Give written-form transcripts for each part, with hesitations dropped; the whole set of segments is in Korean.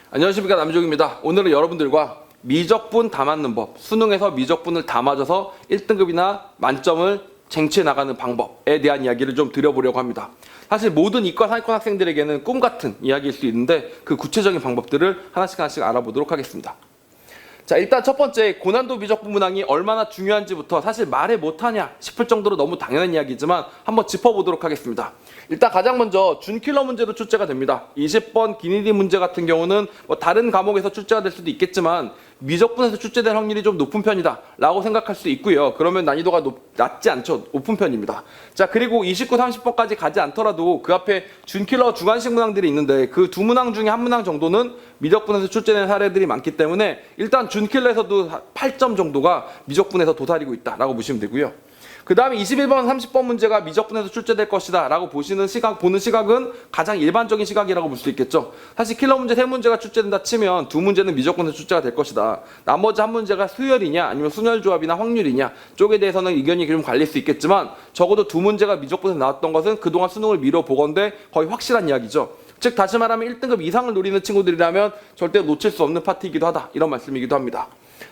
안녕하십니까, 남종입니다. 오늘은 여러분들과 미적분 다 맞는 법, 수능에서 미적분을 다 맞아서 1등급이나 만점을 쟁취해 나가는 방법에 대한 이야기를 좀 드려보려고 합니다. 사실 모든 이과 상위권 학생들에게는 꿈 같은 이야기일 수 있는데 그 구체적인 방법들을 하나씩 알아보도록 하겠습니다. 자, 일단 첫 번째, 고난도 미적분 문항이 얼마나 중요한지부터 사실 말해 못하냐 싶을 정도로 너무 당연한 이야기지만 한번 짚어보도록 하겠습니다. 일단 가장 먼저 준킬러 문제로 출제가 됩니다. 20번 기니디 문제 같은 경우는 뭐 다른 과목에서 출제가 될 수도 있겠지만 미적분에서 출제될 확률이 좀 높은 편이다 라고 생각할 수 있고요. 그러면 난이도가 낮지 않죠. 높은 편입니다. 자, 그리고 29, 30번까지 가지 않더라도 그 앞에 준킬러 주관식 문항들이 있는데 그 두 문항 중에 한 문항 정도는 미적분에서 출제된 사례들이 많기 때문에 일단 준킬러에서도 8점 정도가 미적분에서 도사리고 있다라고 보시면 되고요. 그 다음에 21번, 30번 문제가 미적분에서 출제될 것이다 라고 보는 시각은 가장 일반적인 시각이라고 볼 수 있겠죠. 사실 킬러 문제 3문제가 출제된다 치면 2문제는 미적분에서 출제가 될 것이다. 나머지 한 문제가 수열이냐 아니면 순열조합이나 확률이냐 쪽에 대해서는 의견이 좀 갈릴 수 있겠지만 적어도 2문제가 미적분에서 나왔던 것은 그동안 수능을 미뤄보건대 거의 확실한 이야기죠. 즉 다시 말하면 1등급 이상을 노리는 친구들이라면 절대 놓칠 수 없는 파트이기도 하다, 이런 말씀이기도 합니다.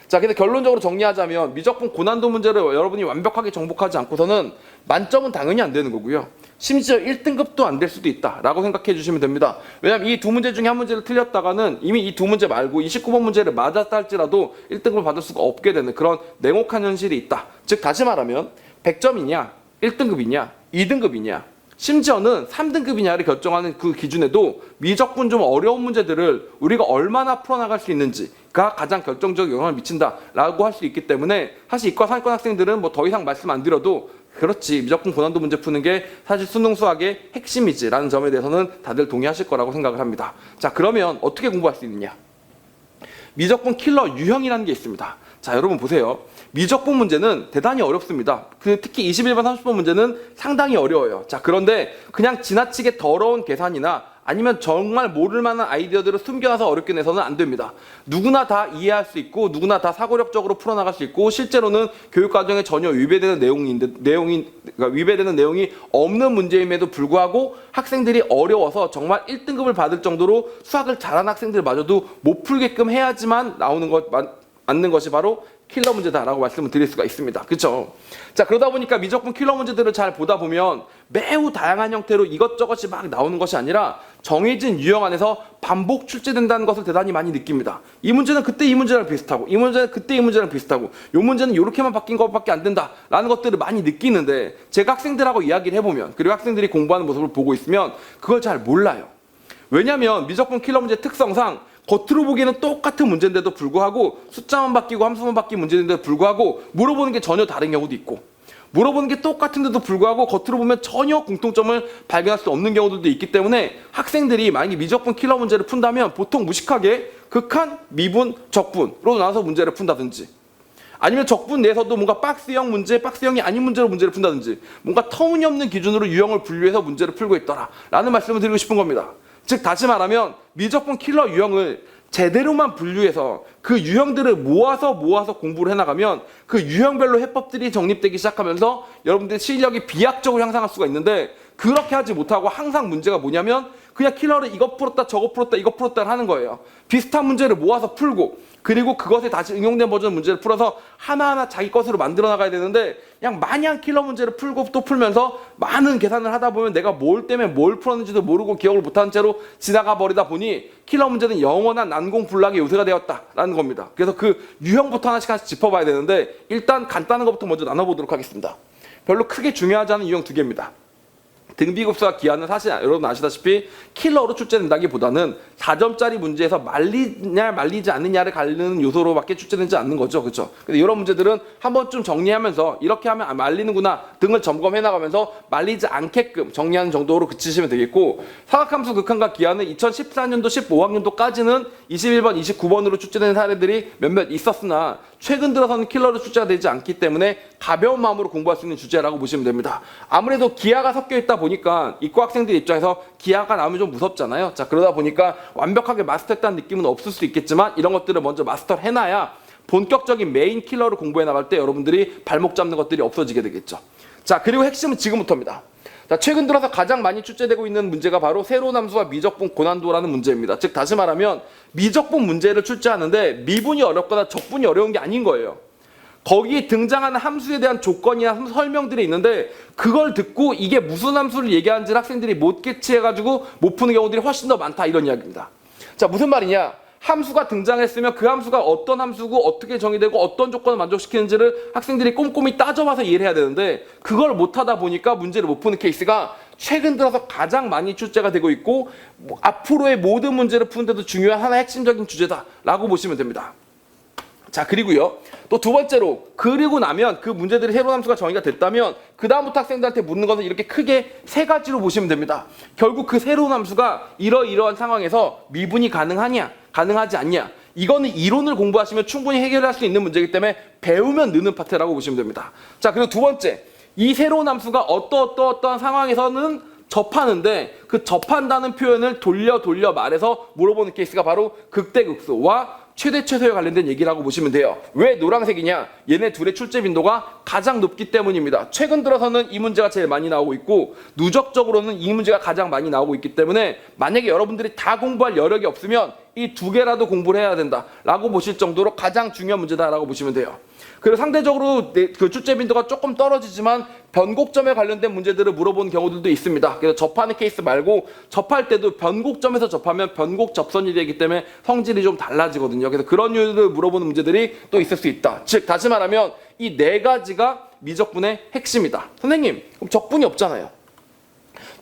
자, 근데 결론적으로 정리하자면 미적분 고난도 문제를 여러분이 완벽하게 정복하지 않고서는 만점은 당연히 안 되는 거고요. 심지어 1등급도 안 될 수도 있다라고 생각해 주시면 됩니다. 왜냐하면 이 두 문제 중에 한 문제를 틀렸다가는 이미 이 두 문제 말고 29번 문제를 맞았다 할지라도 1등급을 받을 수가 없게 되는 그런 냉혹한 현실이 있다. 즉 다시 말하면 100점이냐 1등급이냐 2등급이냐 심지어는 3등급이냐를 결정하는 그 기준에도 미적분 좀 어려운 문제들을 우리가 얼마나 풀어나갈 수 있는지가 가장 결정적 영향을 미친다라고 할 수 있기 때문에 사실 이과 상위권 학생들은 뭐 더 이상 말씀 안 드려도 그렇지, 미적분 고난도 문제 푸는 게 사실 수능 수학의 핵심이지라는 점에 대해서는 다들 동의하실 거라고 생각을 합니다. 자, 그러면 어떻게 공부할 수 있느냐? 미적분 킬러 유형이라는 게 있습니다. 자, 여러분 보세요. 미적분 문제는 대단히 어렵습니다. 특히 21번, 30번 문제는 상당히 어려워요. 자, 그런데 그냥 지나치게 더러운 계산이나 아니면 정말 모를 만한 아이디어들을 숨겨놔서 어렵게 내서는 안 됩니다. 누구나 다 이해할 수 있고 누구나 다 사고력적으로 풀어나갈 수 있고 실제로는 교육과정에 전혀 위배되는 내용이 없는 문제임에도 불구하고 학생들이 어려워서 정말 1등급을 받을 정도로 수학을 잘하는 학생들마저도 못 풀게끔 해야지만 맞는 것이 바로 킬러 문제다라고 말씀을 드릴 수가 있습니다. 그렇죠? 자, 그러다 보니까 미적분 킬러 문제들을 잘 보다 보면 매우 다양한 형태로 이것저것이 막 나오는 것이 아니라 정해진 유형 안에서 반복 출제된다는 것을 대단히 많이 느낍니다. 이 문제는 그때 이 문제랑 비슷하고 이 문제는 그때 이 문제랑 비슷하고 이 문제는 이렇게만 바뀐 것밖에 안 된다라는 것들을 많이 느끼는데 제가 학생들하고 이야기를 해보면 그리고 학생들이 공부하는 모습을 보고 있으면 그걸 잘 몰라요. 왜냐하면 미적분 킬러 문제 특성상 겉으로 보기에는 똑같은 문제인데도 불구하고 숫자만 바뀌고 함수만 바뀐 문제인데도 불구하고 물어보는 게 전혀 다른 경우도 있고 물어보는 게 똑같은데도 불구하고 겉으로 보면 전혀 공통점을 발견할 수 없는 경우들도 있기 때문에 학생들이 만약에 미적분 킬러 문제를 푼다면 보통 무식하게 극한, 미분, 적분으로 나눠서 문제를 푼다든지 아니면 적분 내에서도 뭔가 박스형 문제, 박스형이 아닌 문제로 문제를 푼다든지 뭔가 터무니없는 기준으로 유형을 분류해서 문제를 풀고 있더라 라는 말씀을 드리고 싶은 겁니다. 즉 다시 말하면 미적분 킬러 유형을 제대로만 분류해서 그 유형들을 모아서 공부를 해나가면 그 유형별로 해법들이 정립되기 시작하면서 여러분들의 실력이 비약적으로 향상할 수가 있는데 그렇게 하지 못하고 항상 문제가 뭐냐면 그냥 킬러를 이거 풀었다 저거 풀었다 이거 풀었다 하는 거예요. 비슷한 문제를 모아서 풀고 그리고 그것에 다시 응용된 버전 문제를 풀어서 하나하나 자기 것으로 만들어 나가야 되는데 그냥 마냥 킬러 문제를 풀고 또 풀면서 많은 계산을 하다 보면 내가 뭘 때문에 뭘 풀었는지도 모르고 기억을 못하는 채로 지나가 버리다 보니 킬러 문제는 영원한 난공불락의 요새가 되었다라는 겁니다. 그래서 그 유형부터 하나씩 짚어봐야 되는데 일단 간단한 것부터 먼저 나눠보도록 하겠습니다. 별로 크게 중요하지 않은 유형 2개입니다. 등비급수와 기하는 사실 여러분 아시다시피 킬러로 출제된다기보다는 4점짜리 문제에서 말리냐 말리지 않느냐를 가르는 요소로밖에 출제되지 않는 거죠. 그렇죠? 근데 이런 문제들은 한번 좀 정리하면서 이렇게 하면 말리는구나 등을 점검해 나가면서 말리지 않게끔 정리하는 정도로 그치시면 되겠고 사각함수 극한과 기하는 2014년도 15학년도까지는 21번, 29번으로 출제된 사례들이 몇몇 있었으나 최근 들어서는 킬러로 출제가 되지 않기 때문에 가벼운 마음으로 공부할 수 있는 주제라고 보시면 됩니다. 아무래도 기하가 섞여 있다 보니까 이과 학생들 입장에서 기하가 나오면 좀 무섭잖아요. 자, 그러다 보니까 완벽하게 마스터했다는 느낌은 없을 수 있겠지만 이런 것들을 먼저 마스터를 해놔야 본격적인 메인 킬러를 공부해 나갈 때 여러분들이 발목 잡는 것들이 없어지게 되겠죠. 자, 그리고 핵심은 지금부터입니다. 자, 최근 들어서 가장 많이 출제되고 있는 문제가 바로 세로운 함수와 미적분 고난도라는 문제입니다. 즉 다시 말하면 미적분 문제를 출제하는데 미분이 어렵거나 적분이 어려운 게 아닌 거예요. 거기에 등장하는 함수에 대한 조건이나 설명들이 있는데 그걸 듣고 이게 무슨 함수를 얘기하는지를 학생들이 못 캐치해가지고 못 푸는 경우들이 훨씬 더 많다, 이런 이야기입니다. 자, 무슨 말이냐? 함수가 등장했으면 그 함수가 어떤 함수고 어떻게 정의되고 어떤 조건을 만족시키는지를 학생들이 꼼꼼히 따져봐서 이해를 해야 되는데 그걸 못하다 보니까 문제를 못 푸는 케이스가 최근 들어서 가장 많이 출제가 되고 있고 앞으로의 모든 문제를 푸는데도 중요한 하나의 핵심적인 주제다라고 보시면 됩니다. 자, 그리고요. 또 두 번째로, 그리고 나면 그 문제들이 세로운 함수가 정의가 됐다면 그 다음부터 학생들한테 묻는 것은 이렇게 크게 세 가지로 보시면 됩니다. 결국 그 세로운 함수가 이러이러한 상황에서 미분이 가능하냐, 가능하지 않냐, 이거는 이론을 공부하시면 충분히 해결할 수 있는 문제이기 때문에 배우면 느는 파트라고 보시면 됩니다. 자, 그리고 두 번째, 이 세로운 함수가 어떠한 상황에서는 접하는데 그 접한다는 표현을 돌려 말해서 물어보는 케이스가 바로 극대극소와 최대 최소에 관련된 얘기라고 보시면 돼요. 왜 노란색이냐? 얘네 둘의 출제 빈도가 가장 높기 때문입니다. 최근 들어서는 이 문제가 제일 많이 나오고 있고 누적적으로는 이 문제가 가장 많이 나오고 있기 때문에 만약에 여러분들이 다 공부할 여력이 없으면 이 두 개라도 공부를 해야 된다라고 보실 정도로 가장 중요한 문제다라고 보시면 돼요. 그리고 상대적으로 그 출제 빈도가 조금 떨어지지만 변곡점에 관련된 문제들을 물어보는 경우들도 있습니다. 그래서 접하는 케이스 말고 접할 때도 변곡점에서 접하면 변곡 접선이 되기 때문에 성질이 좀 달라지거든요. 그래서 그런 이유를 물어보는 문제들이 또 있을 수 있다. 즉 다시 말하면 이 네 가지가 미적분의 핵심이다. 선생님, 그럼 적분이 없잖아요.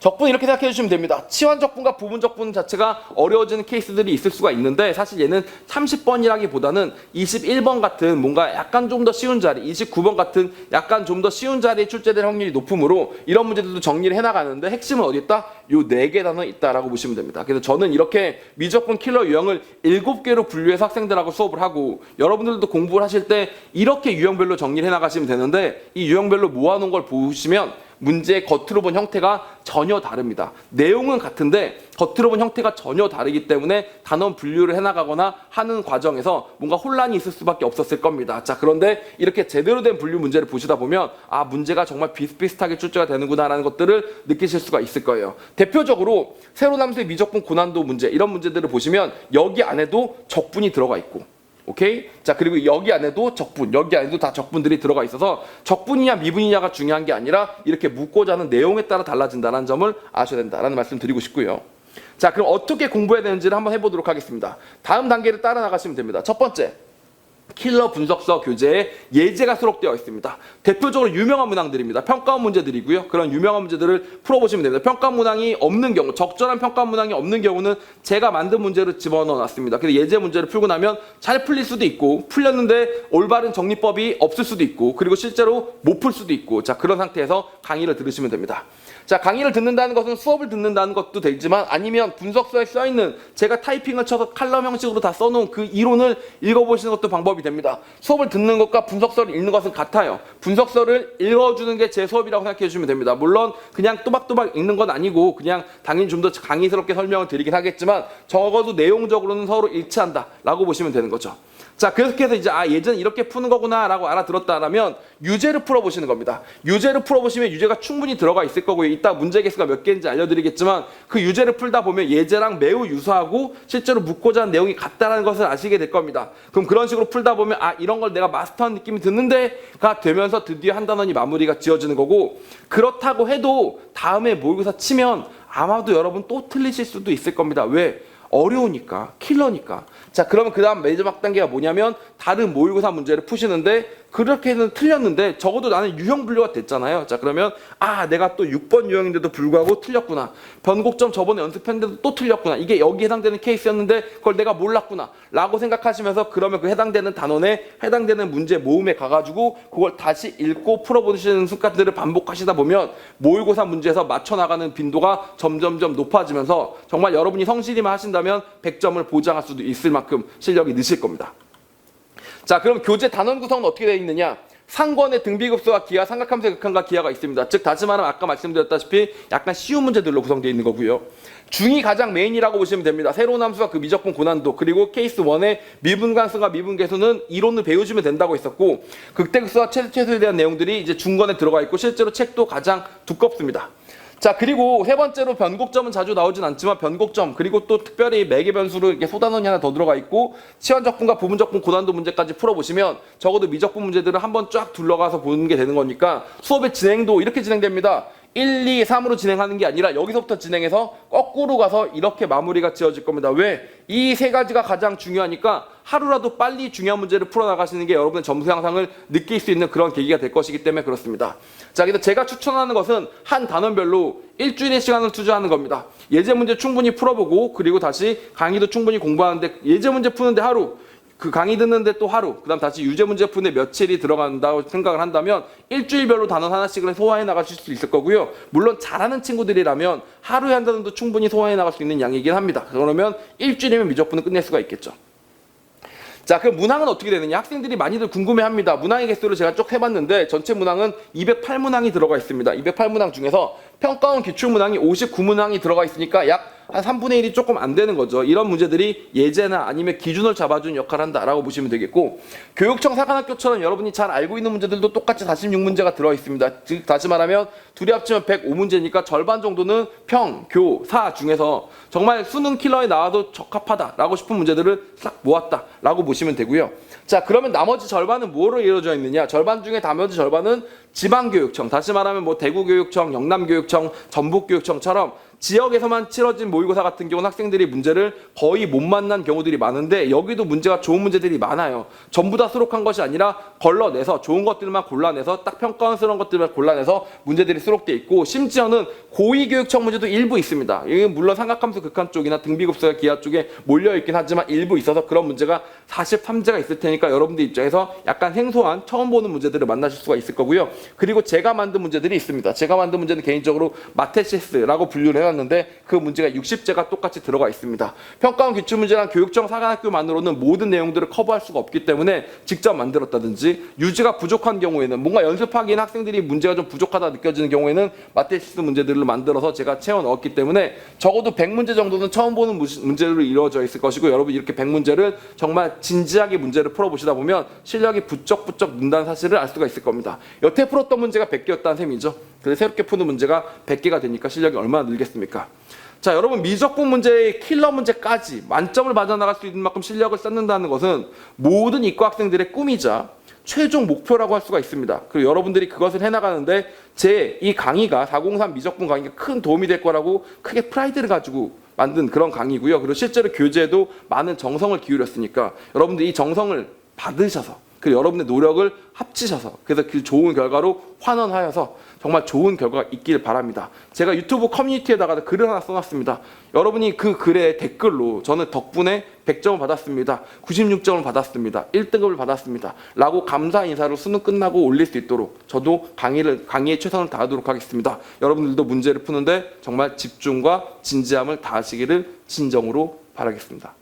적분 이렇게 생각해 주시면 됩니다. 치환적분과 부분적분 자체가 어려워지는 케이스들이 있을 수가 있는데 사실 얘는 30번이라기보다는 21번 같은 뭔가 약간 좀 더 쉬운 자리, 29번 같은 약간 좀 더 쉬운 자리에 출제될 확률이 높으므로 이런 문제들도 정리를 해나가는데 핵심은 어디 있다? 요 4개 단어 있다라고 보시면 됩니다. 그래서 저는 이렇게 미적분 킬러 유형을 7개로 분류해서 학생들하고 수업을 하고 여러분들도 공부를 하실 때 이렇게 유형별로 정리를 해나가시면 되는데 이 유형별로 모아놓은 걸 보시면 문제의 겉으로 본 형태가 전혀 다릅니다. 내용은 같은데 겉으로 본 형태가 전혀 다르기 때문에 단원 분류를 해나가거나 하는 과정에서 뭔가 혼란이 있을 수밖에 없었을 겁니다. 자, 그런데 이렇게 제대로 된 분류 문제를 보시다 보면 아, 문제가 정말 비슷비슷하게 출제가 되는구나라는 것들을 느끼실 수가 있을 거예요. 대표적으로 세로운 함수의 미적분 고난도 문제, 이런 문제들을 보시면 여기 안에도 적분이 들어가 있고, 오케이? 자, 그리고 여기 안에도 적분, 여기 안에도 다 적분들이 들어가 있어서 적분이냐 미분이냐가 중요한 게 아니라 이렇게 묻고자 하는 내용에 따라 달라진다는 점을 아셔야 된다라는 말씀 드리고 싶고요. 자, 그럼 어떻게 공부해야 되는지를 한번 해보도록 하겠습니다. 다음 단계를 따라 나가시면 됩니다. 첫 번째, 킬러 분석서 교재에 예제가 수록되어 있습니다. 대표적으로 유명한 문항들입니다. 평가원 문제들이고요. 그런 유명한 문제들을 풀어보시면 됩니다. 평가원 문항이 없는 경우, 적절한 평가원 문항이 없는 경우는 제가 만든 문제를 집어넣어 놨습니다. 그래서 예제 문제를 풀고 나면 잘 풀릴 수도 있고 풀렸는데 올바른 정리법이 없을 수도 있고 그리고 실제로 못 풀 수도 있고, 자, 그런 상태에서 강의를 들으시면 됩니다. 자, 강의를 듣는다는 것은 수업을 듣는다는 것도 되지만 아니면 분석서에 써있는 제가 타이핑을 쳐서 칼럼 형식으로 다 써놓은 그 이론을 읽어보시는 것도 방법이 됩니다. 수업을 듣는 것과 분석서를 읽는 것은 같아요. 분석서를 읽어주는 게 제 수업이라고 생각해 주시면 됩니다. 물론 그냥 또박또박 읽는 건 아니고 그냥 당연히 좀 더 강의스럽게 설명을 드리긴 하겠지만 적어도 내용적으로는 서로 일치한다라고 보시면 되는 거죠. 자, 그래서 이제 예전에 이렇게 푸는 거구나 라고 알아들었다라면 유제를 풀어보시는 겁니다. 유제를 풀어보시면 유제가 충분히 들어가 있을 거고요. 이따 문제 개수가 몇 개인지 알려드리겠지만 그 유제를 풀다 보면 예제랑 매우 유사하고 실제로 묻고자 하는 내용이 같다는 것을 아시게 될 겁니다. 그럼 그런 식으로 풀다 보면 이런 걸 내가 마스터한 느낌이 드는데가 되면서 드디어 한 단원이 마무리가 지어지는 거고, 그렇다고 해도 다음에 모의고사 치면 아마도 여러분 또 틀리실 수도 있을 겁니다. 왜? 어려우니까, 킬러니까. 자, 그러면 그 다음 마지막 단계가 뭐냐면 다른 모의고사 문제를 푸시는데 그렇게는 틀렸는데 적어도 나는 유형 분류가 됐잖아요. 자, 그러면 내가 또 6번 유형인데도 불구하고 틀렸구나. 변곡점 저번에 연습했는데도 또 틀렸구나. 이게 여기 해당되는 케이스였는데 그걸 내가 몰랐구나 라고 생각하시면서 그러면 그 해당되는 단원에 해당되는 문제 모음에 가가지고 그걸 다시 읽고 풀어보시는 습관들을 반복하시다 보면 모의고사 문제에서 맞춰나가는 빈도가 점점점 높아지면서 정말 여러분이 성실히만 하신다면 100점을 보장할 수도 있을 만큼 실력이 느실 겁니다. 자, 그럼 교재 단원 구성은 어떻게 되어 있느냐? 상권의 등비급수와 기하, 삼각함수의 극한과 기하가 있습니다. 즉 다시 말하면 아까 말씀드렸다시피 약간 쉬운 문제들로 구성되어 있는 거고요. 중이 가장 메인이라고 보시면 됩니다. 새로운 함수와 그 미적분 고난도, 그리고 케이스 1의 미분관수와 미분계수는 이론을 배우시면 된다고 했었고, 극대극수와 최소에 대한 내용들이 이제 중간에 들어가 있고 실제로 책도 가장 두껍습니다. 자, 그리고 세 번째로 변곡점은 자주 나오진 않지만 변곡점, 그리고 또 특별히 매개 변수로 이렇게 소단원이 하나 더 들어가 있고 치환적분과 부분적분 고난도 문제까지 풀어보시면 적어도 미적분 문제들을 한번 쫙 둘러가서 보는 게 되는 거니까 수업의 진행도 이렇게 진행됩니다. 1, 2, 3으로 진행하는 게 아니라 여기서부터 진행해서 거꾸로 가서 이렇게 마무리가 지어질 겁니다. 왜? 이 세 가지가 가장 중요하니까 하루라도 빨리 중요한 문제를 풀어나가시는 게 여러분의 점수 향상을 느낄 수 있는 그런 계기가 될 것이기 때문에 그렇습니다. 자, 그래서 제가 추천하는 것은 한 단원별로 일주일의 시간을 투자하는 겁니다. 예제 문제 충분히 풀어보고 그리고 다시 강의도 충분히 공부하는데 예제 문제 푸는데 하루, 그 강의 듣는데 또 하루, 그 다음 다시 유제 문제 푸는데 며칠이 들어간다고 생각을 한다면 일주일별로 단원 하나씩을 소화해 나가실 수 있을 거고요. 물론 잘하는 친구들이라면 하루에 한 단원도 충분히 소화해 나갈 수 있는 양이긴 합니다. 그러면 일주일이면 미적분을 끝낼 수가 있겠죠. 자, 그럼 문항은 어떻게 되느냐? 학생들이 많이들 궁금해합니다. 문항의 개수를 제가 쭉 해봤는데 전체 문항은 208문항이 들어가 있습니다. 208문항 중에서 평가원 기출문항이 59문항이 들어가 있으니까 약 한 3분의 1이 조금 안 되는 거죠. 이런 문제들이 예제나 아니면 기준을 잡아주는 역할을 한다라고 보시면 되겠고, 교육청 사관학교처럼 여러분이 잘 알고 있는 문제들도 똑같이 46문제가 들어있습니다. 즉 다시 말하면 둘이 합치면 105문제니까 절반 정도는 평, 교, 사 중에서 정말 수능 킬러에 나와도 적합하다라고 싶은 문제들을 싹 모았다라고 보시면 되고요. 자, 그러면 나머지 절반은 뭐로 이루어져 있느냐? 절반 중에 나머지 절반은 지방교육청, 다시 말하면 뭐 대구교육청, 영남교육청, 전북교육청처럼 지역에서만 치러진 모의고사 같은 경우는 학생들이 문제를 거의 못 만난 경우들이 많은데 여기도 문제가 좋은 문제들이 많아요. 전부 다 수록한 것이 아니라 걸러내서 좋은 것들만 골라내서 딱 평가원스러운 것들만 골라내서 문제들이 수록되어 있고, 심지어는 고위교육청 문제도 일부 있습니다. 이게 물론 삼각함수 극한 쪽이나 등비급수와 기하 쪽에 몰려있긴 하지만 일부 있어서 그런 문제가 43제가 있을 테니까 여러분들 입장에서 약간 생소한 처음 보는 문제들을 만나실 수가 있을 거고요. 그리고 제가 만든 문제들이 있습니다. 제가 만든 문제는 개인적으로 마테시스라고 분류를 해놨는데 그 문제가 60제가 똑같이 들어가 있습니다. 평가원 기출문제랑 교육청 사관학교만으로는 모든 내용들을 커버할 수가 없기 때문에 직접 만들었다든지, 유지가 부족한 경우에는 뭔가 연습하기엔 학생들이 문제가 좀 부족하다 느껴지는 경우에는 마테시스 문제들을 만들어서 제가 채워 넣었기 때문에 적어도 100문제 정도는 처음 보는 문제로 이루어져 있을 것이고, 여러분 이렇게 100문제를 정말 진지하게 문제를 풀어보시다 보면 실력이 부쩍부쩍 는다는 사실을 알 수가 있을 겁니다. 여태 풀었던 문제가 100개였다는 셈이죠. 그래서 새롭게 푸는 문제가 100개가 되니까 실력이 얼마나 늘겠습니까? 자, 여러분 미적분 문제의 킬러 문제까지 만점을 받아나갈 수 있는 만큼 실력을 쌓는다는 것은 모든 이과 학생들의 꿈이자 최종 목표라고 할 수가 있습니다. 그리고 여러분들이 그것을 해나가는데 제 이 강의가 403 미적분 강의가 큰 도움이 될 거라고 크게 프라이드를 가지고 만든 그런 강의고요. 그리고 실제로 교재에도 많은 정성을 기울였으니까 여러분들이 이 정성을 받으셔서 그리고 여러분의 노력을 합치셔서 그래서 그 좋은 결과로 환원하여서 정말 좋은 결과가 있길 바랍니다. 제가 유튜브 커뮤니티에다가 글을 하나 써놨습니다. 여러분이 그 글에 댓글로 저는 덕분에 100점을 받았습니다. 96점을 받았습니다. 1등급을 받았습니다. 라고 감사 인사를 수능 끝나고 올릴 수 있도록 저도 강의에 최선을 다하도록 하겠습니다. 여러분들도 문제를 푸는데 정말 집중과 진지함을 다하시기를 진정으로 바라겠습니다.